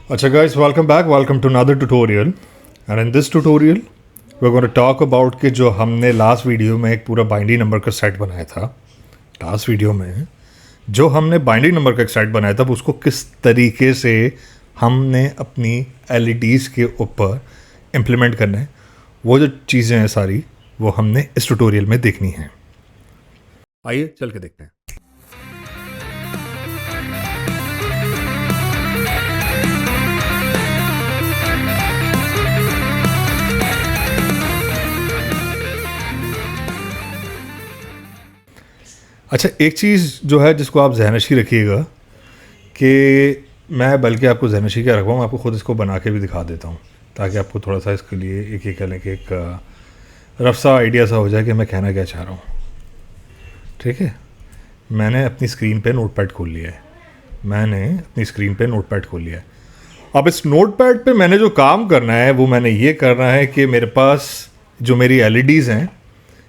Acha guys, welcome back. Welcome to another tutorial. And in this tutorial, we're going to talk about कि जो हमने last video में एक पूरा binary number का सेट बनाया था, लास्ट वीडियो में जो हमने बाइनरी नंबर का एक सेट बनाया था उसको किस तरीके से हमने अपनी LEDs के ऊपर इम्प्लीमेंट करना है, वो जो चीज़ें हैं सारी वो हमने इस ट्यूटोरियल में देखनी है। आइए चल के देखते हैं। अच्छा, एक चीज़ जो है जिसको आप ज़हनशी रखिएगा कि मैं बल्कि आपको ज़हनशी क्या रखवाऊँ, आपको ख़ुद इसको बना के भी दिखा देता हूँ ताकि आपको थोड़ा सा इसके लिए एक कह लें कि एक रफ सा आइडिया सा हो जाए कि मैं कहना क्या चाह रहा हूँ। ठीक है, मैंने अपनी स्क्रीन पे नोटपैड खोल लिया है। अब इस नोटपैड पे मैंने जो काम करना है वो मैंने ये करना है कि मेरे पास जो मेरी LEDs हैं,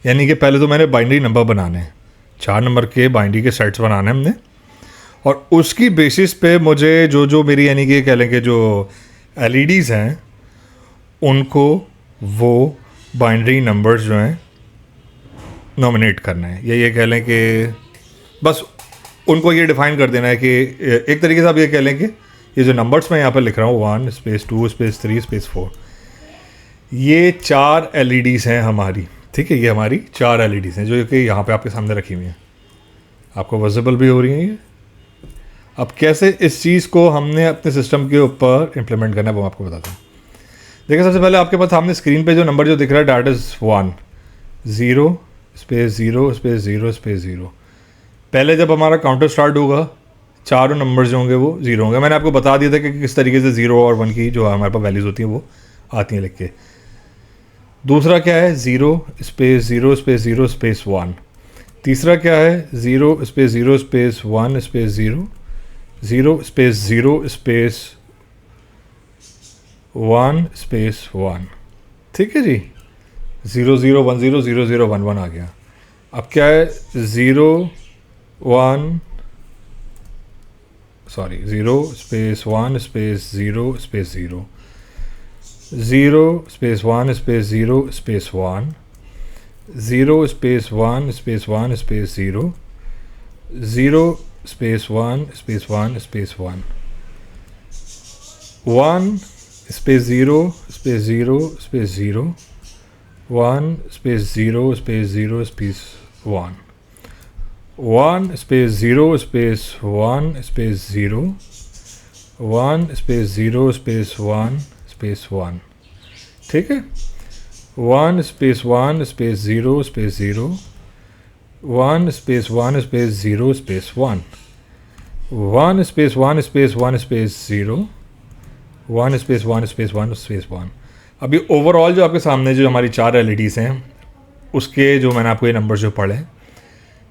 यानी कि पहले तो मैंने बाइनरी नंबर बनाने हैं, 4 नंबर के बाइनरी के सेट्स बनाने हैं हमने, और उसकी बेसिस पे मुझे जो मेरी यानी कि कह लेंगे जो LEDs हैं उनको वो बाइनरी नंबर्स जो हैं नॉमिनेट करना है, या ये कह लें कि बस उनको ये डिफ़ाइन कर देना है कि एक तरीके से आप ये कह लें कि ये जो नंबर्स मैं यहाँ पर लिख रहा हूँ 1 स्पेस 2 स्पेस 3 स्पेस 4, ये 4 LEDs हैं हमारी। ठीक है, ये हमारी 4 LEDs हैं जो कि यहाँ पे आपके सामने रखी हुई हैं, आपको विजिबल भी हो रही हैं ये। अब कैसे इस चीज़ को हमने अपने सिस्टम के ऊपर इम्प्लीमेंट करना है वो आपको बताता हूँ। देखिए, सबसे पहले आपके पास सामने स्क्रीन पे जो नंबर जो दिख रहा है that is 1 0 space 0 space 0 space 0। पहले जब हमारा काउंटर स्टार्ट होगा चारों नंबर्स जो होंगे वो 0 होंगे। मैंने आपको बता दिया था कि किस तरीके से 0 और 1 की जो हमारे पास वैल्यूज़ होती हैं वो आती हैं लिख के। दूसरा क्या है 0 स्पेस 0 स्पेस 0 स्पेस 1। तीसरा क्या है 0 space 0 space 1 space 0 0 space 0 space 1 space 1। ठीक है जी, 0 0 1 0 0 0 1 1 आ गया। अब क्या है 0 space 1 space 0 space 0 0 space 1 space 0 space 1 0 space 1 space 1 space 0 0 space 1 space 1 space 1 1 space 0 space 0 space 0 1 space 0 space 0 space 1 1 space 0 space 1 space 0 1 space 0 space 1 space 1। ठीक है, 1 space 1 space 0 space 0 1 space 1 space 0 space 1 1 space 1 space 1 space 0 1 space 1 space 1 space 1। अभी overall जो आपके सामने जो हमारी 4 LEDs हैं उसके जो मैंने आपको ये नंबर जो पढ़े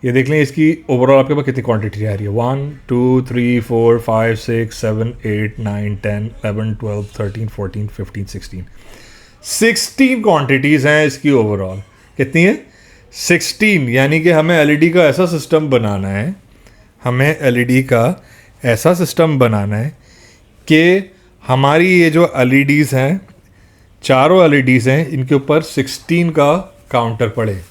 ये देख लें, इसकी ओवरऑल आपके पास कितनी क्वांटिटी आ रही है 1 2 3 4 5 6 7 8 9 10 11 12 13 14 15 16 क्वांटिटीज़ हैं इसकी ओवरऑल। कितनी है 16। यानी कि हमें LED का ऐसा सिस्टम बनाना है, कि हमारी ये जो LEDs हैं, चारों LEDs हैं, इनके ऊपर 16 का काउंटर पड़े।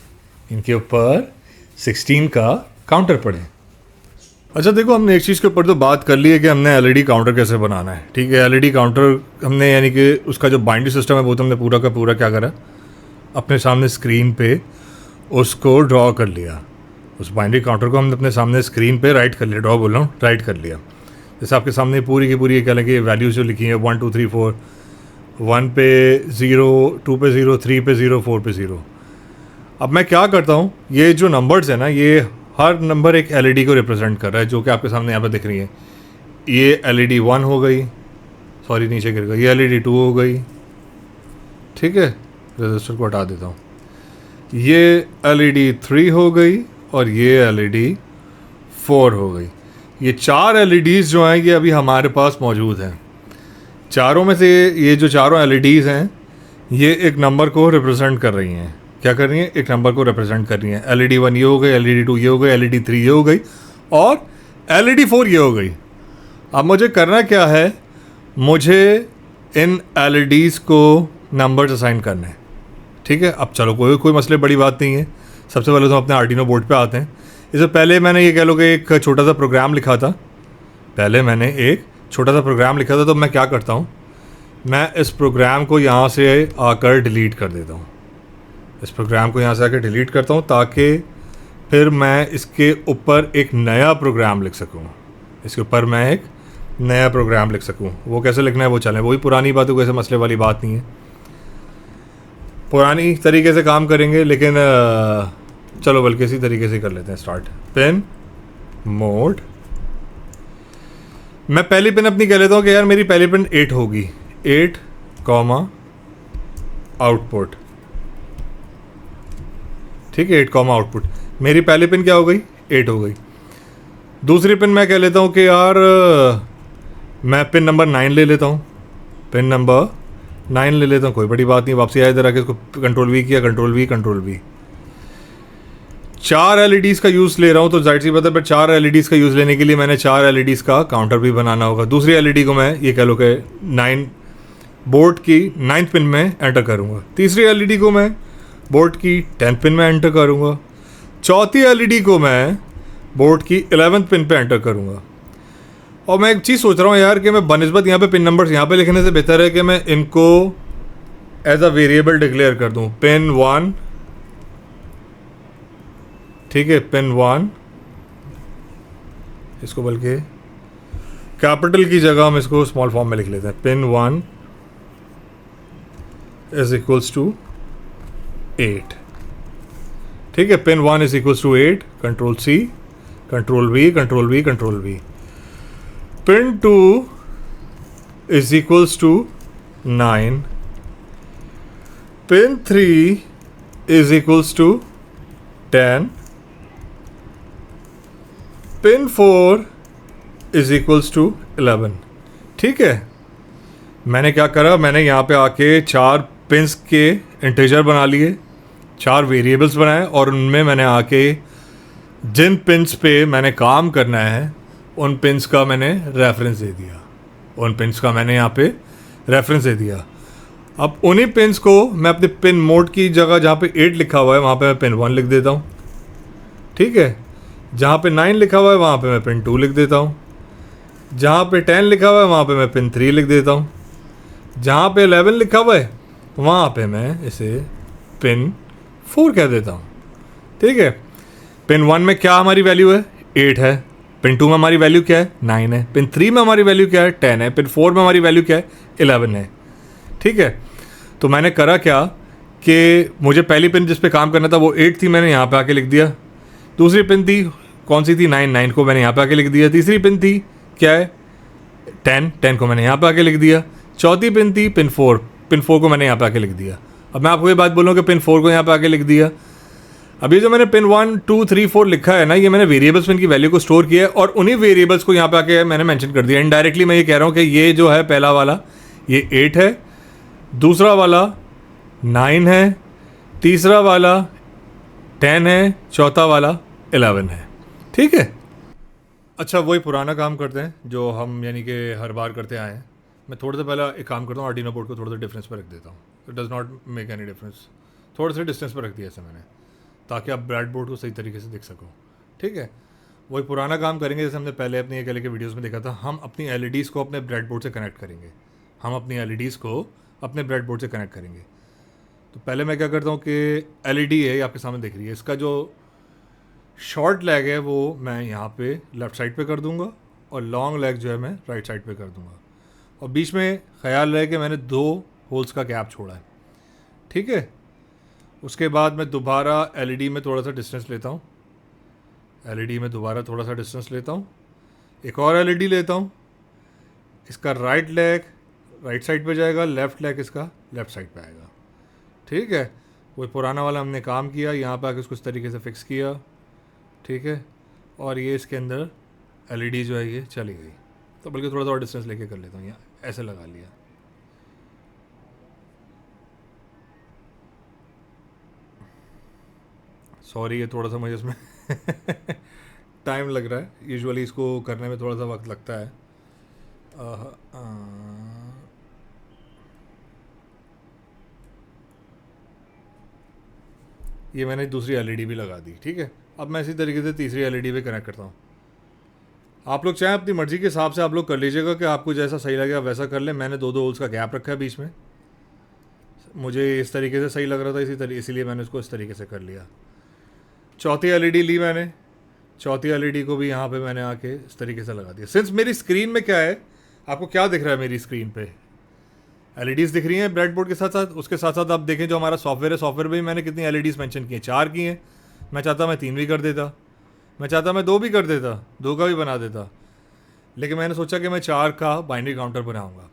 अच्छा देखो, हमने एक चीज़ के ऊपर तो बात कर ली है कि हमने LED काउंटर कैसे बनाना है। ठीक है, LED काउंटर हमने यानी कि उसका जो बाइनरी सिस्टम है वो तो हमने पूरा का पूरा क्या करा, अपने सामने स्क्रीन पे उसको ड्रॉ कर लिया। उस बाइनरी काउंटर को हमने अपने सामने स्क्रीन पे राइट कर लिया। जैसे आपके सामने पूरी की पूरी क्या लगे वैल्यूज़ जो लिखी हैं 1 2 3 4, 1 पे 0, 2 पे 0, 3 पे 0, 4 पे 0। अब मैं क्या करता हूँ, ये जो नंबर्स है ना, ये हर नंबर एक LED को रिप्रेजेंट कर रहा है, जो कि आपके सामने यहाँ पर दिख रही है। ये LED 1 हो गई, सॉरी नीचे गिर गई, ये LED 2 हो गई। ठीक है, रजिस्टर को हटा देता हूँ। ये LED 3 हो गई और ये LED 4 हो गई। ये 4 LEDs जो हैं ये अभी हमारे पास मौजूद हैं। चारों में से ये जो चारों LEDs हैं ये एक नंबर को रिप्रेजेंट कर रही हैं। क्या कर रही हैं, एक नंबर को रिप्रेजेंट कर रही हैं। LED 1 ये हो गई, LED 2 ये हो गई, LED 3 ये हो गई और LED 4 ये हो गई। अब मुझे करना क्या है, मुझे इन एलईडीज़ को नंबर्स असाइन करने हैं, ठीक है। अब चलो कोई मसले बड़ी बात नहीं है। सबसे पहले तो हम अपने आर्डिनो बोर्ड पे आते हैं। इससे पहले मैंने ये कह लो कि एक छोटा सा प्रोग्राम लिखा था। तो मैं क्या करता हूँ, मैं इस प्रोग्राम को यहाँ से आकर डिलीट कर देता हूँ। इस प्रोग्राम को यहाँ से आकर डिलीट करता हूँ ताकि फिर मैं इसके ऊपर एक नया प्रोग्राम लिख सकूँ। वो कैसे लिखना है वो चलें, वही पुरानी बात है, कोई ऐसे मसले वाली बात नहीं है। पुरानी तरीके से काम करेंगे, लेकिन चलो बल्कि इसी तरीके से कर लेते हैं स्टार्ट। पिन मोड, मैं पहली पिन अपनी कह लेता हूँ कि यार मेरी पहली पिन 8 होगी, 8 कॉमा आउटपुट, ठीक है। 8 कॉमा आउटपुट, मेरी पहली पिन क्या हो गई, 8 हो गई। दूसरी पिन मैं कह लेता हूँ कि यार मैं पिन नंबर 9 ले लेता हूँ, कोई बड़ी बात नहीं। वापसी आए इधर आके इसको कंट्रोल वी किया, कंट्रोल वी। 4 एलईडीज़ का यूज़ ले रहा हूँ, तो जाहिर सी बात है, पर 4 एलईडीज़ का यूज़ लेने के लिए मैंने 4 एलईडीज़ का काउंटर भी बनाना होगा। दूसरी एलईडी को मैं ये कह लो कि 9 बोर्ड की 9th पिन में एंटर करूँगा। तीसरी एलईडी को मैं बोर्ड की 10th पिन में एंटर करूँगा। चौथी एलईडी को मैं बोर्ड की 11th पिन पे एंटर करूँगा। और मैं एक चीज़ सोच रहा हूँ यार कि मैं बनिस्बत यहाँ पे पिन नंबर्स यहाँ पे लिखने से बेहतर है कि मैं इनको एज अ वेरिएबल डिक्लेयर कर दूँ। पिन 1, ठीक है, पिन 1, इसको बल्कि कैपिटल की जगह हम इसको स्मॉल फॉर्म में लिख लेते हैं। पिन 1 इज इक्वल्स टू 8, ठीक है। Pin 1 is equals to 8, control C, control V. Pin 2 is equals to 9, pin 3 is equals to 10, pin 4 is equals to 11, ठीक है। मैंने क्या करा, मैंने यहाँ पे आके 4 पिन्स के इंटीजर बना लिए, 4 वेरिएबल्स बनाए, और उनमें मैंने आके जिन पिन्स पे मैंने काम करना है उन पिन्स का मैंने रेफरेंस दे दिया। अब उन्हीं पिन्स को मैं अपने पिन मोड की जगह जहाँ पे 8 लिखा हुआ है वहाँ पे मैं पिन 1 लिख देता हूँ, ठीक है। जहाँ पे 9 लिखा हुआ है वहाँ पे मैं पिन 2 लिख देता हूँ। जहाँ पे 10 लिखा हुआ है वहाँ पे मैं पिन 3 लिख देता हूँ। जहाँ पे 11 लिखा हुआ है वहाँ पे मैं इसे पिन 4 कह देता हूँ, ठीक है। पिन 1 में क्या हमारी वैल्यू है, 8 है। पिन 2 में हमारी वैल्यू क्या है, 9 है। पिन 3 में हमारी वैल्यू क्या है, 10 है। पिन 4 में हमारी वैल्यू क्या है, 11 है, ठीक है। तो मैंने करा क्या कि मुझे पहली पिन जिस पे काम करना था वो 8 थी, मैंने यहाँ पे आके लिख दिया। दूसरी पिन थी, कौन सी थी, 9 को मैंने यहाँ पे आके लिख दिया। तीसरी पिन थी क्या है, 10 को मैंने यहाँ पे आके लिख दिया। चौथी पिन थी पिन 4 को मैंने यहाँ पे आके लिख दिया। अब मैं आपको ये बात बोलूँ कि पिन 4 को यहाँ पे आके लिख दिया। अब ये जो मैंने पिन 1, 2, 3, 4 लिखा है ना, ये मैंने वेरिएबल्स में इनकी वैल्यू को स्टोर किया है और उन्हीं वेरिएबल्स को यहाँ पे आके मैंने मेंशन कर दिया। इनडायरेक्टली मैं ये कह रहा हूँ कि ये जो है पहला वाला ये 8 है, दूसरा वाला 9 है, तीसरा वाला 10 है, चौथा वाला 11 है, ठीक है। अच्छा, वही पुराना काम करते हैं जो हम यानी कि हर बार करते आए हैं। मैं थोड़ा सा पहला एक काम करता हूँ, आर्डिनो बोर्ड को थोड़ा सा डिफरेंस पर रख देता हूँ। It does not make any difference, थोड़ा सा डिस्टेंस पर रख दिया ऐसे मैंने, ताकि आप ब्रेड बोर्ड को सही तरीके से देख सको, ठीक है। वही पुराना काम करेंगे जैसे हमने पहले अपनी ये के वीडियोस में देखा था। हम अपनी एलईडीज़ को अपने ब्रेड बोर्ड से कनेक्ट करेंगे। तो पहले मैं क्या करता हूँ कि एलईडी है, ये आपके सामने दिख रही है, इसका जो शॉर्ट लेग है वो मैं यहाँ पे लेफ़्ट साइड पे कर दूँगा और लॉन्ग लेग जो है मैं राइट साइड पे कर दूँगा। और बीच में ख्याल रहे कि मैंने 2 होल्स का गैप छोड़ा है, ठीक है। उसके बाद मैं दोबारा एलईडी में थोड़ा सा डिस्टेंस लेता हूँ, एक और एलईडी लेता हूँ, इसका राइट लेग राइट साइड पे जाएगा, लेफ़्ट लेग इसका लेफ़्ट साइड पे आएगा, ठीक है। वही पुराना वाला हमने काम किया, यहाँ पे आके उसको इस तरीके से फिक्स किया, ठीक है। और ये इसके अंदर एलईडी जो है ये चली गई। तो बल्कि थोड़ा सा और डिस्टेंस लेके कर लेता हूँ, यहाँ ऐसे लगा लिया। सॉरी, ये थोड़ा सा मुझे इसमें टाइम लग रहा है, यूजुअली इसको करने में थोड़ा सा वक्त लगता है। ये मैंने दूसरी एलईडी भी लगा दी, ठीक है। अब मैं इसी तरीके से तीसरी एलईडी पे कनेक्ट करता हूँ। आप लोग चाहें अपनी मर्ज़ी के हिसाब से आप लोग कर लीजिएगा कि आपको जैसा सही लगे आप वैसा कर लें। मैंने दो होल्स का गैप रखा है बीच में, मुझे इस तरीके से सही लग रहा था, इसीलिए मैंने उसको इस तरीके से कर लिया। चौथी एलईडी ली मैंने, चौथी एलईडी को भी यहाँ पे मैंने आके इस तरीके से लगा दिया। सिंस मेरी स्क्रीन में क्या है, आपको क्या दिख रहा है मेरी स्क्रीन पे? एलईडीज़ दिख रही हैं ब्रेडबोर्ड के साथ साथ। उसके साथ साथ आप देखें जो हमारा सॉफ्टवेयर है, सॉफ्टवेयर में भी मैंने कितनी एलईडीज़ मेंशन की हैं, 4 की हैं। मैं चाहता मैं 3 भी कर देता, मैं चाहता मैं 2 भी कर देता, 2 का भी बना देता, लेकिन मैंने सोचा कि मैं 4 का बाइनरी काउंटर बनाऊँगा।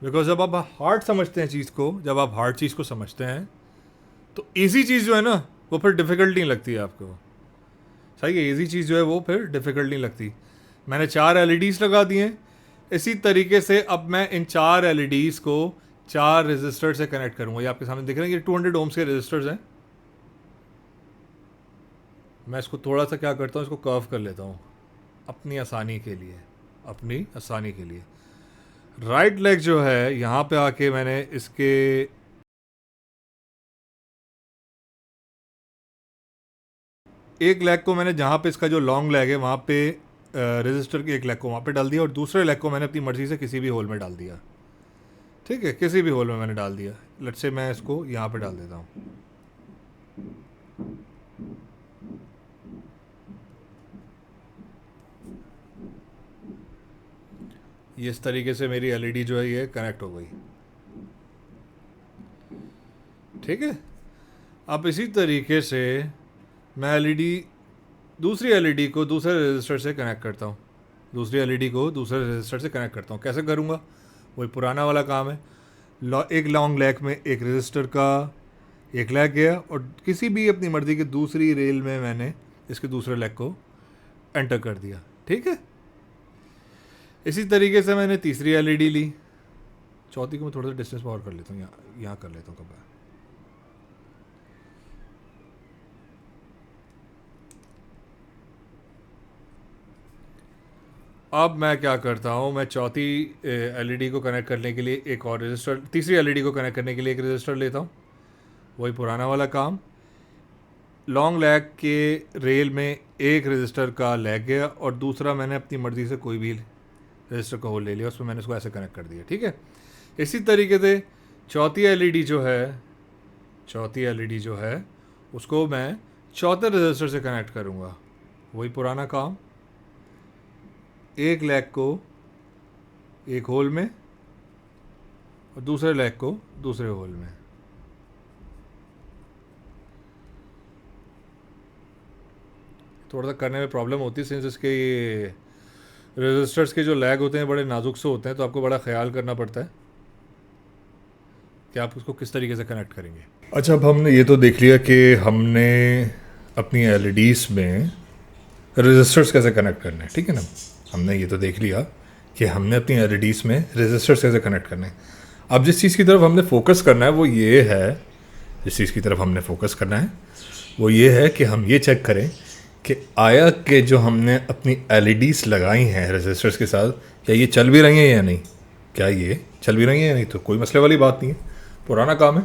बिकॉज जब आप हार्ड समझते हैं चीज़ को, जब आप हार्ड चीज़ को समझते हैं तो ईजी चीज़ जो है ना वो फिर डिफ़िकल्ट नहीं लगती है आपको। सही है, ईजी चीज़ जो है वो फिर डिफ़िकल्ट नहीं लगती। मैंने 4 एलईडीज़ लगा दी हैं। इसी तरीके से अब मैं इन 4 एलईडीज़ को 4 रजिस्टर से कनेक्ट करूँगा। ये आपके सामने दिख रहे हैं, ये 200 ओम्स के रजिस्टर्स हैं। मैं इसको थोड़ा सा क्या करता हूँ, इसको कर्व कर लेता हूँ अपनी आसानी के लिए, अपनी आसानी के लिए। राइट लेग जो है यहाँ पे आके मैंने इसके एक लेग को मैंने जहाँ पे इसका जो लॉन्ग लेग है वहाँ पे रजिस्टर के एक लेग को वहाँ पे डाल दिया और दूसरे लेग को मैंने अपनी मर्ज़ी से किसी भी होल में डाल दिया। ठीक है, किसी भी होल में मैंने डाल दिया। लेट्स से मैं इसको यहाँ पे डाल देता हूँ। ये इस तरीके से मेरी एलईडी जो है ये कनेक्ट हो गई। ठीक है, अब इसी तरीके से मैं एलईडी दूसरी एलईडी को दूसरे रजिस्टर से कनेक्ट करता हूँ, दूसरी एलईडी को दूसरे रजिस्टर से कनेक्ट करता हूँ। कैसे करूँगा, वही पुराना वाला काम है। एक लॉन्ग लैग में एक रजिस्टर का एक लैग गया और किसी भी अपनी मर्ज़ी के दूसरी रेल में मैंने इसके दूसरे लैग को एंटर कर दिया। ठीक है, इसी तरीके से मैंने तीसरी एलईडी ली। चौथी को मैं थोड़ा सा डिस्टेंस पर और कर लेता हूँ, यहाँ कर लेता हूँ। कब अब मैं क्या करता हूँ, मैं चौथी एलईडी को कनेक्ट करने के लिए एक और रजिस्टर, तीसरी एलईडी को कनेक्ट करने के लिए एक रजिस्टर लेता हूँ। वही पुराना वाला काम, लॉन्ग लैग के रेल में एक रजिस्टर का लैग गया और दूसरा मैंने अपनी मर्ज़ी से कोई भी रजिस्टर का होल ले लिया, उसमें मैंने इसको ऐसे कनेक्ट कर दिया। ठीक है, इसी तरीके से चौथी एलईडी जो है उसको मैं चौथे रजिस्टर से कनेक्ट करूँगा। वही पुराना काम, एक लैग को एक होल में और दूसरे लैग को दूसरे होल में। थोड़ा सा करने में प्रॉब्लम होती है सिंस इसके ये रजिस्टर्स के जो लैग होते हैं बड़े नाजुक से होते हैं, तो आपको बड़ा ख्याल करना पड़ता है कि आप उसको किस तरीके से कनेक्ट करेंगे। अच्छा, अब हमने ये तो देख लिया कि हमने अपनी एलईडीज़ में रजिस्टर्स कैसे कनेक्ट करने हैं। ठीक है ना, हमने ये तो देख लिया कि हमने अपनी एलईडीज़ में रजिस्टर्स कैसे कनेक्ट करने हैं। अब जिस चीज़ की तरफ हमने फोकस करना है वो ये है, वो ये है कि हम ये चेक करें कि आया कि जो हमने अपनी एलईडीज़ लगाई हैं रजिस्टर्स के साथ, क्या ये चल भी रही हैं या नहीं। क्या ये चल भी रही हैं या नहीं, तो कोई मसले वाली बात नहीं है, पुराना काम है।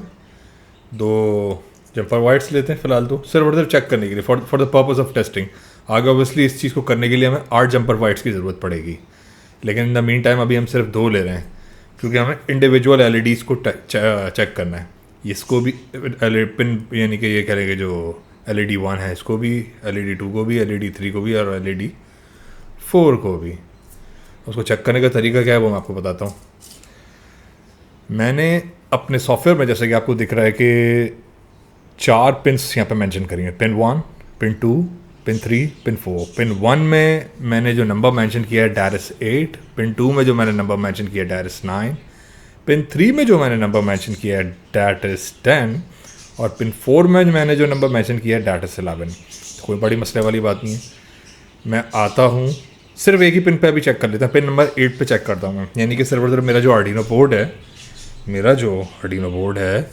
2 जंपर वाइट्स लेते हैं फ़िलहाल, तो सिर्फ और सिर्फ चेक करने के लिए, for the purpose of testing. आगे ऑब्वियसली इस चीज़ को करने के लिए हमें 8 जंपर वाइट्स की ज़रूरत पड़ेगी, लेकिन इन द मीन टाइम अभी हम सिर्फ 2 ले रहे हैं क्योंकि हमें इंडिविजुअल एलईडीज़ को चेक करना है। इसको भी पिन यानी कि ये कह लेंगे जो LED 1 है इसको भी, LED 2 को भी, LED 3 को भी और LED 4 को भी। उसको चेक करने का तरीका क्या है वो मैं आपको बताता हूँ। मैंने अपने सॉफ्टवेयर में, जैसे कि आपको दिख रहा है कि 4 पिन्स यहाँ पे मेंशन करी हैं, pin 1, pin 2, pin 3, pin 4। Pin 1 में मैंने जो नंबर मेंशन किया है डैरिस 8, पिन 2 में जो मैंने नंबर मेंशन किया है डैरिस 9, पिन 3 में जो मैंने नंबर मेंशन किया है डैरिस 10 और पिन 4 में मैंने जो नंबर मेंशन किया है डैरिस 11। कोई बड़ी मसले वाली बात नहीं है। मैं आता हूँ, सिर्फ एक ही पिन पे अभी चेक कर लेता हूँ, पिन नंबर 8 पे चेक करता हूँ मैं, यानी कि सिर्फ मेरा जो आर्डिनो बोर्ड है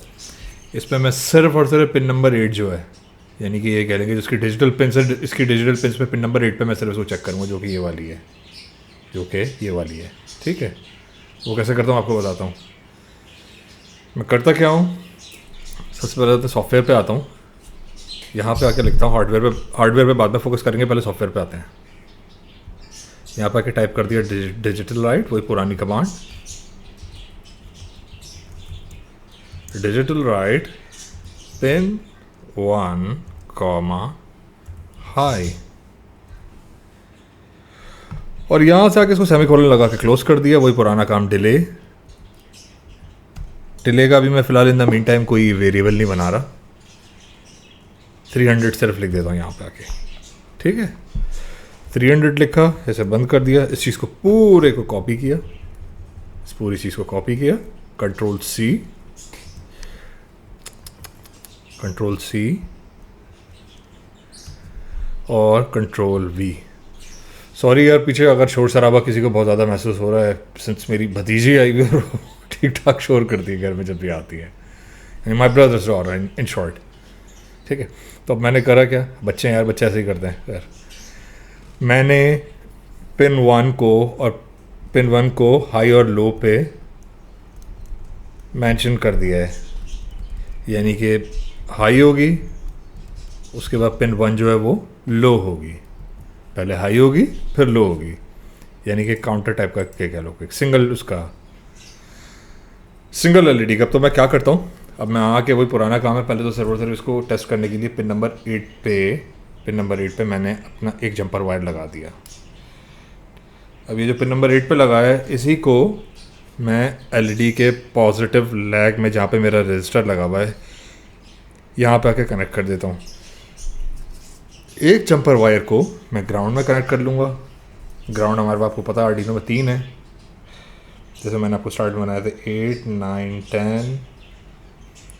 इसमें मैं सिर्फ और सिर्फ पिन नंबर 8 जो है, यानी कि ये कह लेंगे जिसकी डिजिटल पिन है, इसकी डिजिटल पिन पे पिन नंबर 8 पे मैं सिर्फ उसको चेक करूँगा, जो कि ये वाली है। ठीक है, वो कैसे करता हूँ आपको बताता हूँ। मैं करता क्या हूँ, सबसे पहले तो सॉफ्टवेयर पे आता हूँ, यहाँ पे आके लिखता हूँ हार्डवेयर पे बाद में फोकस करेंगे, पहले सॉफ्टवेयर पे आते हैं। यहाँ पे आके टाइप कर दिया डिजिटल राइट, वही पुरानी command, digital right pin 1 comma high, और यहाँ से आके इसको सेमीकोलन लगा के क्लोज कर दिया, वही पुराना काम डिले का भी मैं फ़िलहाल इन द मीन टाइम कोई वेरिएबल नहीं बना रहा, 300 सिर्फ लिख देता हूँ यहाँ पे आके, ठीक है। 300 लिखा, ऐसे बंद कर दिया, इस चीज़ को पूरे को कॉपी किया, इस पूरी चीज़ को कॉपी किया, कंट्रोल सी और कंट्रोल वी। सॉरी यार, पीछे अगर शोर शराबा किसी को बहुत ज़्यादा महसूस हो रहा है, सिंस मेरी भतीजी आई हुई और ठीक ठाक शोर करती है घर में जब भी आती है, माई ब्रदर्स डॉटर इन शॉर्ट, ठीक है। तो अब मैंने करा क्या, बच्चे यार, बच्चे ऐसे ही करते हैं यार, मैंने पिन 1 को हाई और लो पे मेंशन कर दिया है, यानी कि हाई होगी, उसके बाद पिन 1 जो है वो लो होगी, पहले हाई होगी फिर लो होगी, यानी कि काउंटर टाइप का क्या कह लो, सिंगल एलईडी का। तो मैं क्या करता हूँ, अब मैं आके वही पुराना काम है, पहले तो सर्वर इसको टेस्ट करने के लिए पिन नंबर 8 पे मैंने अपना एक जंपर वायर लगा दिया। अब ये जो पिन नंबर 8 पे लगा है, इसी को मैं एलईडी के पॉजिटिव लैग में, जहाँ पे मेरा रजिस्टर लगा हुआ है, यहाँ पे आके कनेक्ट कर देता हूँ। एक जंपर वायर को मैं ग्राउंड में कनेक्ट कर लूँगा। ग्राउंड हमारे आपको पता है आर्डिनो में 3 है, जैसे मैंने आपको स्टार्ट में बनाया था 8, 9, 10,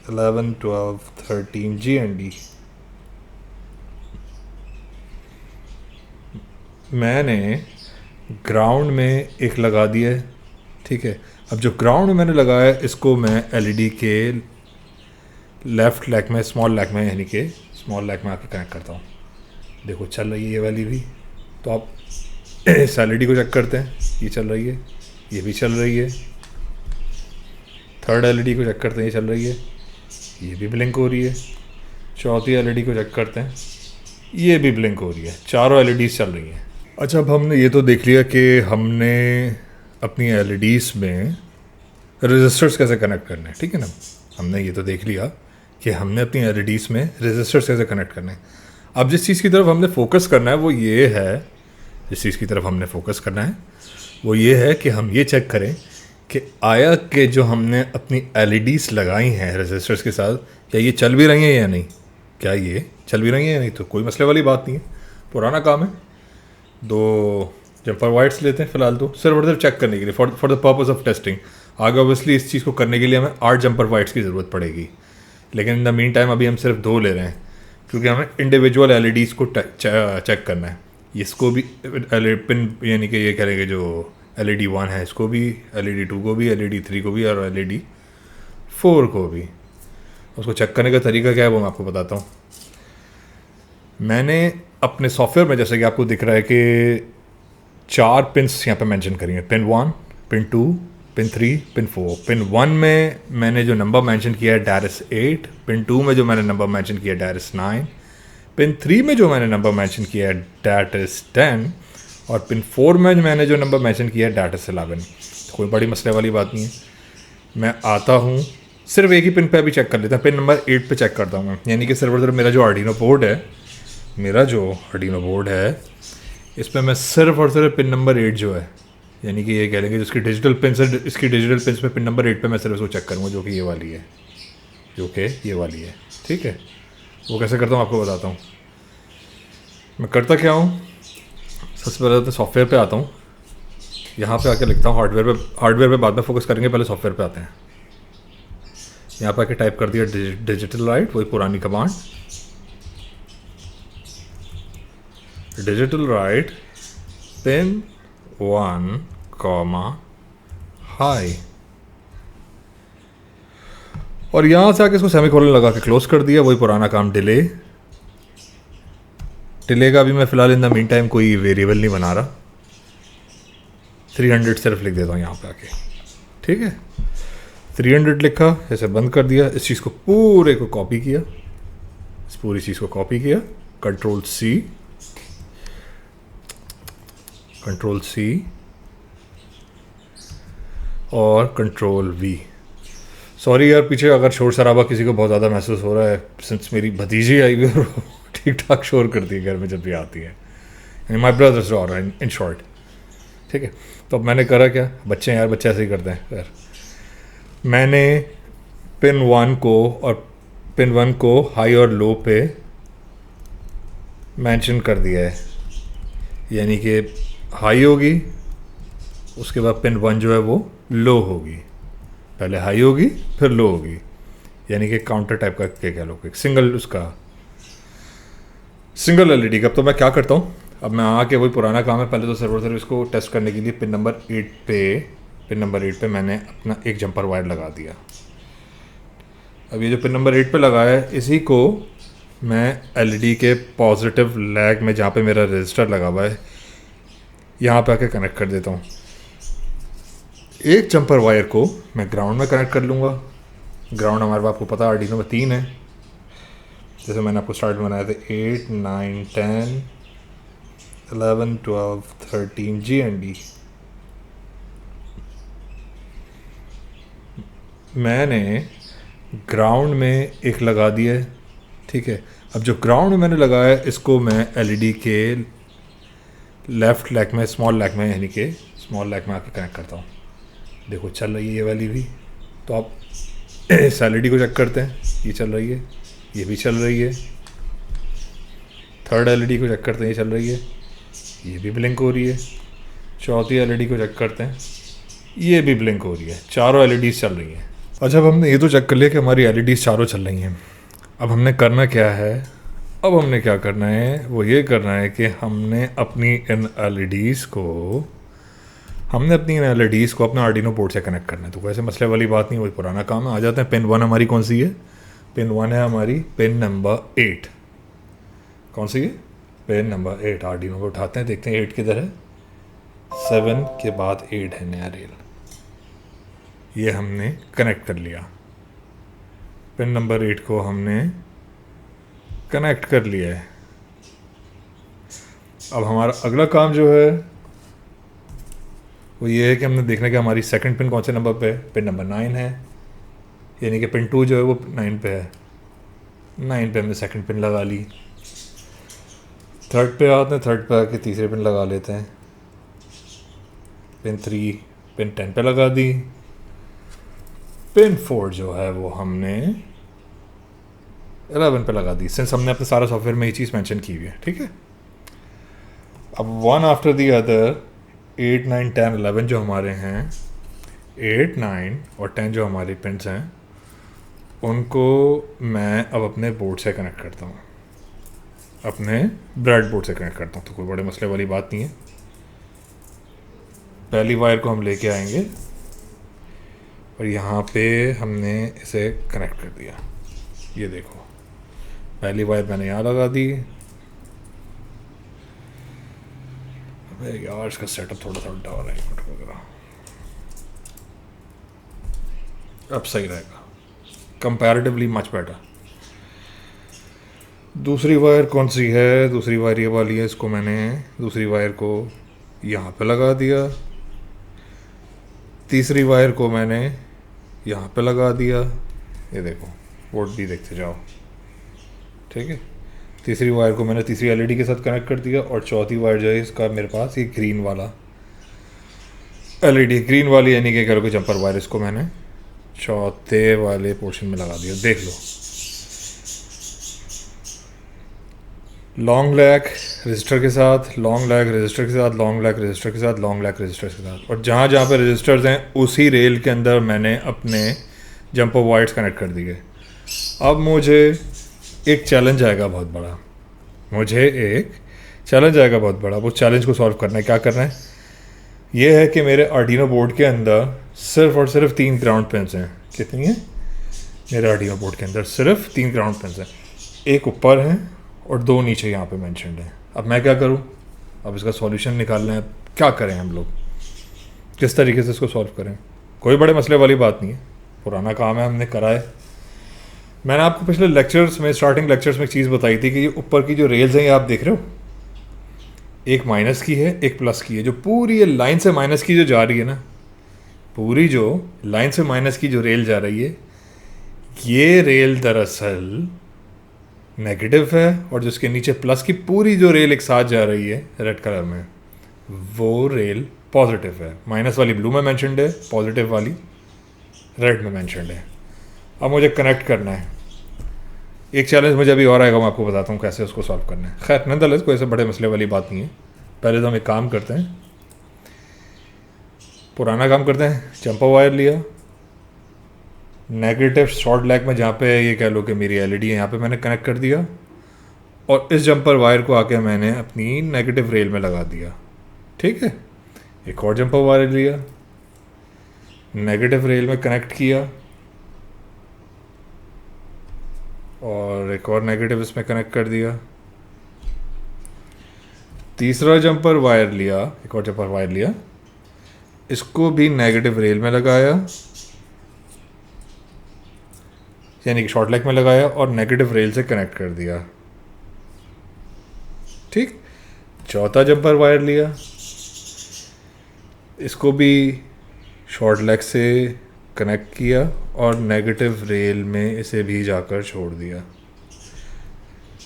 11, 12, 13 जी एंड डी। मैंने ग्राउंड में एक लगा दिया है, ठीक है। अब जो ग्राउंड में मैंने लगाया है, इसको मैं एलईडी के लेफ़्ट लैग में, स्मॉल लैग में, यानी कि स्मॉल लैग में आके कनेक्ट करता हूँ। देखो चल रही है ये वाली भी, तो आप इस एलईडी को चेक करते हैं, ये चल रही है, ये भी चल रही है। थर्ड एलईडी को चेक करते हैं, ये चल रही है, ये भी ब्लिंक हो रही है। चौथी एलईडी को चेक करते हैं, ये भी ब्लिंक हो रही है। चारों एलईडीज़ चल रही हैं। अच्छा, अब हमने ये तो देख लिया कि हमने अपनी एलईडीज़ में रजिस्टर्स कैसे कनेक्ट करने हैं, ठीक है ना। हमने ये तो देख लिया कि हमने अपनी एलईडीज़ में रजिस्टर्स कैसे कनेक्ट करने हैं। अब जिस चीज़ की तरफ हमने फोकस करना है वो ये है, जिस चीज़ की तरफ हमने फोकस करना है वो ये है कि हम ये चेक करें कि आया कि जो हमने अपनी एलईडीज़ लगाई हैं रजिस्टर्स के साथ, क्या ये चल भी रही हैं या नहीं। क्या ये चल भी रही हैं या नहीं, तो कोई मसले वाली बात नहीं है, पुराना काम है। 2 जंपर वायर्स लेते हैं फ़िलहाल, तो सिर्फ और सिर्फ चेक करने के लिए, for the purpose of testing. आगे ऑब्वियसली इस चीज़ को करने के लिए हमें 8 जंपर वायर्स की ज़रूरत पड़ेगी, लेकिन इन द मीन टाइम अभी हम सिर्फ 2 ले रहे हैं, क्योंकि हमें इंडिविजुअल एलईडीज़ को चेक करना है। इसको भी पिन, यानी कि ये करेंगे जो LED 1 है इसको भी, LED 2 को भी, LED 3 को भी और LED 4 को भी। उसको चेक करने का तरीका क्या है वो मैं आपको बताता हूँ। मैंने अपने सॉफ्टवेयर में, जैसे कि आपको दिख रहा है कि 4 पिन्स यहाँ पे मेंशन करेंगे, pin 1, pin 2, pin 3, pin 4। Pin 1 में मैंने जो नंबर मेंशन किया है डायरेस 8, पिन 2 में जो मैंने नंबर मेंशन किया है डायरेस 9, पिन 3 में जो मैंने नंबर मेंशन किया है डायरेस 10, और पिन 4 में मैंने जो नंबर मेंशन किया है डायरेस 11। तो कोई बड़ी मसले वाली बात नहीं है। मैं आता हूँ, सिर्फ एक ही पिन पे अभी चेक कर लेता हूँ, पिन नंबर 8 पे चेक करता हूँ। यानी कि सिर्फ मेरा जो आर्डिनो बोर्ड है, इसमें मैं सिर्फ और सिर्फ पिन नंबर 8 जो है, यानी कि ये कह लेंगे जिसकी डिजिटल पिन है, इसकी डिजिटल पिन में पिन नंबर 8 पे मैं सिर्फ उसको चेक करूँगा, जो कि ये वाली है, ठीक है। वो कैसे करता हूँ आपको बताता हूँ। मैं करता क्या हूँ, सबसे पहले तो सॉफ्टवेयर पे आता हूँ, यहाँ पे आके लिखता हूँ हार्डवेयर पे बाद में फोकस करेंगे, पहले सॉफ्टवेयर पे आते हैं। यहाँ पे आके टाइप कर दिया डिजिटल राइट, वही पुरानी command, digital right pin 1 comma high, और यहाँ से आके इसको सेमीकोलन लगा के क्लोज कर दिया, वही पुराना काम डिले का भी मैं फ़िलहाल इन द मीन टाइम कोई वेरिएबल नहीं बना रहा, 300 सिर्फ लिख देता हूँ यहाँ पे आके, ठीक है। 300 लिखा, ऐसे बंद कर दिया, इस चीज़ को पूरे को कॉपी किया, इस पूरी चीज़ को कॉपी किया, कंट्रोल सी और कंट्रोल V। सॉरी यार, पीछे अगर शोर शराबा किसी को बहुत ज़्यादा महसूस हो रहा है, सिंस मेरी भतीजी आई हुई है और ठीक ठाक शोर करती है घर में जब भी आती है, माई ब्रदर्स डॉटर इन शॉर्ट। ठीक है, तो अब मैंने करा क्या, बच्चे यार, बच्चे ऐसे ही करते हैं यार। मैंने पिन 1 को हाई और लो पे मेंशन कर दिया है, यानी कि हाई होगी, उसके बाद पिन 1 जो है वो लो होगी, पहले हाई होगी फिर लो होगी, यानी कि काउंटर टाइप का क्या लो, एक सिंगल एलईडी का। तो मैं क्या करता हूँ, अब मैं आके वही पुराना काम है, पहले तो सर्वर इसको टेस्ट करने के लिए पिन नंबर 8 पे मैंने अपना एक जंपर वायर लगा दिया। अब ये जो पिन नंबर 8 पे लगा है, इसी को मैं एलईडी के पॉजिटिव लैग में, जहाँ पे मेरा रजिस्टर लगा हुआ है, यहाँ पे आके कनेक्ट कर देता हूँ। एक जंपर वायर को मैं ग्राउंड में कनेक्ट कर लूँगा। ग्राउंड हमारे आपको पता है आर्डिनो में 3 है, जैसे मैंने आपको स्टार्ट में बनाया था 8, 9, 10, 11, 12, 13 GND। मैंने ग्राउंड में एक लगा दिया है, ठीक है। अब जो ग्राउंड में मैंने लगाया है, इसको मैं एलईडी के लेफ़्ट लैग में, स्मॉल लैग में, यानी कि स्मॉल लैग में आके कनेक्ट करता हूँ। देखो चल रही है ये वाली भी। तो आप इस एलईडी को चेक करते हैं, ये चल रही है, ये भी चल रही है। थर्ड एलईडी को चेक करते हैं, ये चल रही है, ये भी ब्लिंक हो रही है। चौथी एलईडी को चेक करते हैं, ये भी ब्लिंक हो रही है। चारों एलईडीज़ चल रही हैं। और जब हमने ये तो चेक कर लिया कि हमारी एलईडीज़ चारों चल रही हैं, अब हमने करना क्या है, अब हमने क्या करना है, वो ये करना है कि हमने अपनी इन एलईडीज़ को अपने आर्डिनो बोर्ड से कनेक्ट करना है। तो वैसे मसले वाली बात नहीं, वही पुराना काम है। आ जाते हैं, पिन 1 हमारी कौन सी है, पिन 1 है हमारी पिन नंबर 8। कौन सी है, पिन नंबर 8। आर्डिनो को उठाते हैं, देखते हैं 8 किधर है। 7 के बाद 8 है नया रेल, ये हमने कनेक्ट कर लिया। पिन नंबर 8 को हमने कनेक्ट कर लिया है। अब हमारा अगला काम जो है वो ये है कि हमने देखना कि हमारी सेकंड पिन कौन से नंबर पे है। पिन नंबर 9 है, यानी कि पिन 2 जो है वो 9 पे है। 9 पे हमने सेकंड पिन लगा ली। थर्ड पे आते हैं, थर्ड पे आके तीसरे पिन लगा लेते हैं। पिन 3, पिन 10 पे लगा दी। पिन 4 जो है वो हमने 11 पे लगा दी, सिंस हमने अपने सारा सॉफ्टवेयर में ये चीज़ मेंशन की हुई है, ठीक है। अब वन आफ्टर दी अदर 8, 9, 10, 11 जो हमारे हैं, 8, 9 और 10 जो हमारी पिन्स हैं, उनको मैं अब अपने बोर्ड से कनेक्ट करता हूँ, अपने ब्रेड बोर्ड से कनेक्ट करता हूँ। तो कोई बड़े मसले वाली बात नहीं है। पहली वायर को हम लेके आएंगे और यहाँ पे हमने इसे कनेक्ट कर दिया। ये देखो, पहली वायर मैंने यहाँ लगा दी। अबे यार, इसका सेटअप थोड़ा सा उल्टा हो रहा है, अब सही रहेगा, कंपैरेटिवली मच बेटर। दूसरी वायर कौन सी है, दूसरी वायर ये वाली है। इसको मैंने दूसरी वायर को यहाँ पे लगा दिया। तीसरी वायर को मैंने यहाँ पे लगा दिया। ये देखो, बोर्ड भी देखते जाओ, ठीक है। तीसरी वायर को मैंने तीसरी एलईडी के साथ कनेक्ट कर दिया। और चौथी वायर जो है इसका मेरे पास ये ग्रीन वाला एलईडी, ग्रीन वाली यानी कि कह लो जंपर वायर, इसको मैंने चौथे वाले पोर्शन में लगा दिया। देख लो, लॉन्ग लैग रजिस्टर के साथ, लॉन्ग लैग रजिस्टर के साथ, लॉन्ग लैग रजिस्टर के साथ, लॉन्ग लैग रजिस्टर के साथ। और जहाँ जहाँ पे रजिस्टर्स हैं उसी रेल के अंदर मैंने अपने जंपर वायर्स कनेक्ट कर दिए। अब मुझे एक चैलेंज आएगा बहुत बड़ा, वो चैलेंज को सॉल्व करना है। क्या करना है, ये है कि मेरे आर्डिनो बोर्ड के अंदर सिर्फ और सिर्फ 3 ग्राउंड पिन्स हैं। कितनी है मेरे आर्डिनो बोर्ड के अंदर? सिर्फ 3 ग्राउंड पिन्स हैं, एक ऊपर है और 2 नीचे यहाँ पे मेंशन्ड है। अब मैं क्या करूँ, अब इसका सॉल्यूशन निकालना है। क्या करें हम लोग, किस तरीके से इसको सॉल्व करें? कोई बड़े मसले वाली बात नहीं है, पुराना काम है, हमने करा है। मैंने आपको पिछले लेक्चर्स में, स्टार्टिंग लेक्चर्स में एक चीज़ बताई थी कि ये ऊपर की जो रेल्स हैं ये आप देख रहे हो, एक माइनस की है एक प्लस की है। जो पूरी ये लाइन से माइनस की जो जा रही है ना, पूरी जो लाइन से माइनस की जो रेल जा रही है, ये रेल दरअसल नेगेटिव है, और जिसके नीचे प्लस की पूरी जो रेल एक साथ जा रही है रेड कलर में, वो रेल पॉजिटिव है। माइनस वाली ब्लू में मेंशन्ड है, पॉजिटिव वाली रेड में मेंशन्ड है। अब मुझे कनेक्ट करना है। एक चैलेंज मुझे अभी और आएगा, मैं आपको बताता हूँ कैसे उसको सॉल्व करना है। खैर नंदरलेस कोई ऐसे बड़े मसले वाली बात नहीं है। पहले तो हम एक काम करते हैं, पुराना काम करते हैं। जंपर वायर लिया, नेगेटिव शॉर्ट लेग में जहाँ पे ये कह लो कि मेरी एलईडी है, यहाँ पे मैंने कनेक्ट कर दिया, और इस जंपर वायर को आके मैंने अपनी नेगेटिव रेल में लगा दिया। ठीक है, एक और जंपर वायर लिया, नेगेटिव रेल में कनेक्ट किया, और एक और नेगेटिव इसमें कनेक्ट कर दिया। तीसरा जंपर वायर लिया, एक और जंपर वायर लिया, इसको भी नेगेटिव रेल में लगाया, यानी कि शॉर्ट लेग में लगाया, और नेगेटिव रेल से कनेक्ट कर दिया। ठीक, चौथा जंपर वायर लिया, इसको भी शॉर्ट लेग से कनेक्ट किया और नेगेटिव रेल में इसे भी जाकर छोड़ दिया।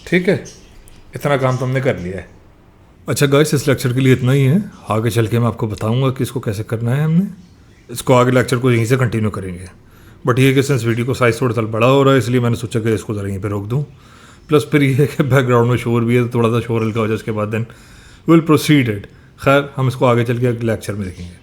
ठीक है, इतना काम तो हमने कर लिया है। अच्छा गाइस, इस लेक्चर के लिए इतना ही है। आगे चल के मैं आपको बताऊंगा कि इसको कैसे करना है। हमने इसको आगे लेक्चर को यहीं से कंटिन्यू करेंगे, बट ये कि सिंस वीडियो को साइज़ थोड़ा सा बड़ा हो रहा है, इसलिए मैंने सोचा कि इसको ज़रा यहीं पे रोक दूँ। प्लस फिर ये है कि बैकग्राउंड में शोर भी है, तो थोड़ा सा शोर हल्का हो जाए, उसके बाद देन विल प्रोसीडेड। खैर, हम इसको आगे चल के अगले लेक्चर में देखेंगे।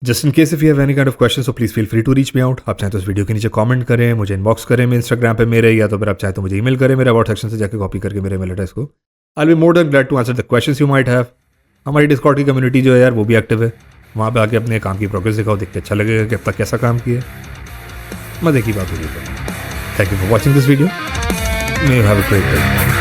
Just in case if you have any kind of question, so please feel free to reach me out. आप चाहें तो इस वीडियो के नीचे कमेंट करें, मुझे इनबॉक्स करें मेरे इंस्टाग्राम पे मेरे, या तो फिर आप चाहें तो मुझे ईमेल करें मेरे अबाउट सेक्शन से जाकर कॉपी करके मेरे ईमेल एड्रेस को। I will be more than glad to answer the questions you might have. हमारी डिस्कॉर्ड की कम्युनिटी जो है यार, वो भी एक्टिव है। वहाँ पे आके अपने काम की प्रोग्रेस दिखाओ, देख के अच्छा लगेगा कि अब तक कैसा काम किया। मजे की बात होगी। Thank you for watching this video. May you have a great day.